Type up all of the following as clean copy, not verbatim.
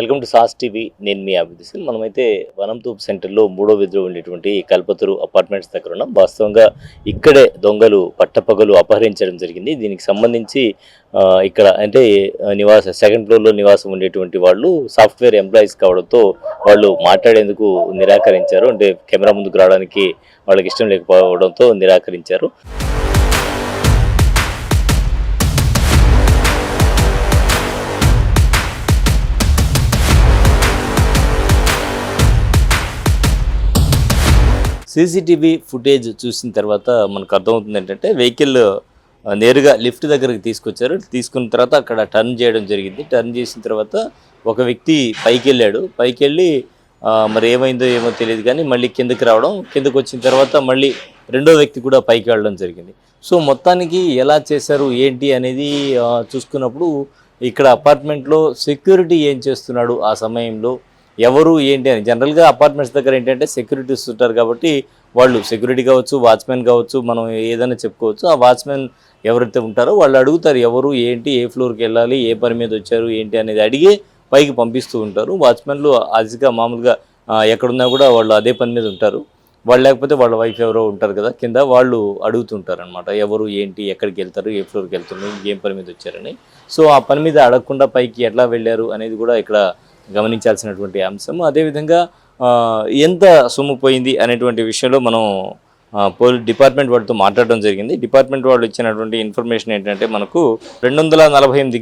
Welcome to sauce TV. నేను మీ అభిదిశల్. మనమైతే వనంతూప్ సెంటర్లో మూడో వీధిలో ఉండేటువంటి కల్పతరు అపార్ట్మెంట్స్ దగ్గర ఉన్నాం. వాస్తవంగా ఇక్కడే దొంగలు పట్టపగలు అపహరించడం జరిగింది. దీనికి సంబంధించి ఇక్కడ అంటే సెకండ్ ఫ్లోర్లో నివాసం ఉండేటువంటి వాళ్ళు సాఫ్ట్వేర్ ఎంప్లాయీస్ కావడంతో వాళ్ళు మాట్లాడేందుకు నిరాకరించారు. అంటే కెమెరా ముందుకు రావడానికి వాళ్ళకి ఇష్టం లేకపోవడంతో నిరాకరించారు. సీసీటీవీ ఫుటేజ్ చూసిన తర్వాత మనకు అర్థమవుతుంది ఏంటంటే వెహికల్ నేరుగా లిఫ్ట్ దగ్గరికి తీసుకొచ్చారు. తీసుకున్న తర్వాత అక్కడ టర్న్ చేయడం జరిగింది. టర్న్ చేసిన తర్వాత ఒక వ్యక్తి పైకి వెళ్ళాడు. పైకి వెళ్ళి మరి ఏమైందో ఏమో తెలియదు కానీ మళ్ళీ కిందకి రావడం, కిందకి వచ్చిన తర్వాత మళ్ళీ రెండో వ్యక్తి కూడా పైకి వెళ్ళడం జరిగింది. సో మొత్తానికి ఎలా చేశారు ఏంటి అనేది చూసుకున్నప్పుడు ఇక్కడ అపార్ట్మెంట్లో సెక్యూరిటీ ఏం చేస్తున్నాడు ఆ సమయంలో, ఎవరు ఏంటి అని జనరల్గా అపార్ట్మెంట్స్ దగ్గర ఏంటంటే సెక్యూరిటీస్ ఉంటారు కాబట్టి వాళ్ళు సెక్యూరిటీ కావచ్చు, వాచ్మెన్ కావచ్చు, మనం ఏదైనా చెప్పుకోవచ్చు. ఆ వాచ్మెన్ ఎవరైతే ఉంటారో వాళ్ళు అడుగుతారు ఎవరు ఏంటి, ఏ ఫ్లోర్కి వెళ్ళాలి, ఏ పని మీద వచ్చారు ఏంటి అనేది అడిగి పైకి పంపిస్తూ ఉంటారు. వాచ్మెన్లు అదిగా మామూలుగా ఎక్కడున్నా కూడా వాళ్ళు అదే పని మీద ఉంటారు. వాళ్ళు లేకపోతే వాళ్ళ వైఫ్ ఎవరో ఉంటారు కదా కింద, వాళ్ళు అడుగుతుంటారు అనమాట ఎవరు ఏంటి, ఎక్కడికి వెళ్తారు, ఏ ఫ్లోర్కి వెళ్తున్నారు, ఏం పని మీద వచ్చారని. సో ఆ పని మీద అడగకుండా పైకి ఎట్లా వెళ్ళారు అనేది కూడా ఇక్కడ గమనించాల్సినటువంటి అంశం. అదేవిధంగా ఎంత సొమ్ము పోయింది అనేటువంటి విషయంలో మనం డిపార్ట్మెంట్ వాళ్ళతో మాట్లాడడం జరిగింది. డిపార్ట్మెంట్ వాళ్ళు ఇచ్చినటువంటి ఇన్ఫర్మేషన్ ఏంటంటే మనకు 248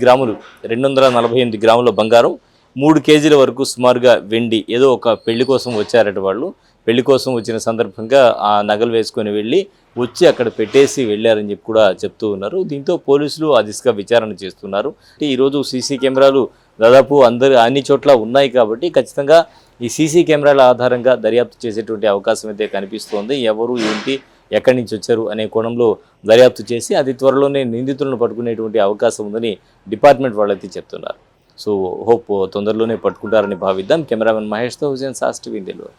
గ్రాముల బంగారం, 3 కేజీల వరకు సుమారుగా వెండి, ఏదో ఒక పెళ్లి కోసం వచ్చారట వాళ్ళు. పెళ్లి కోసం వచ్చిన సందర్భంగా ఆ నగలు వేసుకొని వెళ్ళి వచ్చి అక్కడ పెట్టేసి వెళ్ళారని చెప్పి కూడా చెప్తూ ఉన్నారు. దీంతో పోలీసులు ఆ దిశగా విచారణ చేస్తున్నారు. ఈరోజు సీసీ కెమెరాలు దాదాపు అన్ని చోట్ల ఉన్నాయి కాబట్టి ఖచ్చితంగా ఈ సీసీ కెమెరాల ఆధారంగా దర్యాప్తు చేసేటువంటి అవకాశం అయితే కనిపిస్తోంది. ఎవరు ఏంటి, ఎక్కడి నుంచి వచ్చారు అనే కోణంలో దర్యాప్తు చేసి అది త్వరలోనే నిందితులను పట్టుకునేటువంటి అవకాశం ఉందని డిపార్ట్మెంట్ వాళ్ళైతే చెప్తున్నారు. సో హోప్ తొందరలోనే పట్టుకుంటారని భావిద్దాం. కెమెరామెన్ మహేష్తో హుసేన్, సాస్ టీవీ, నెల్లూరు.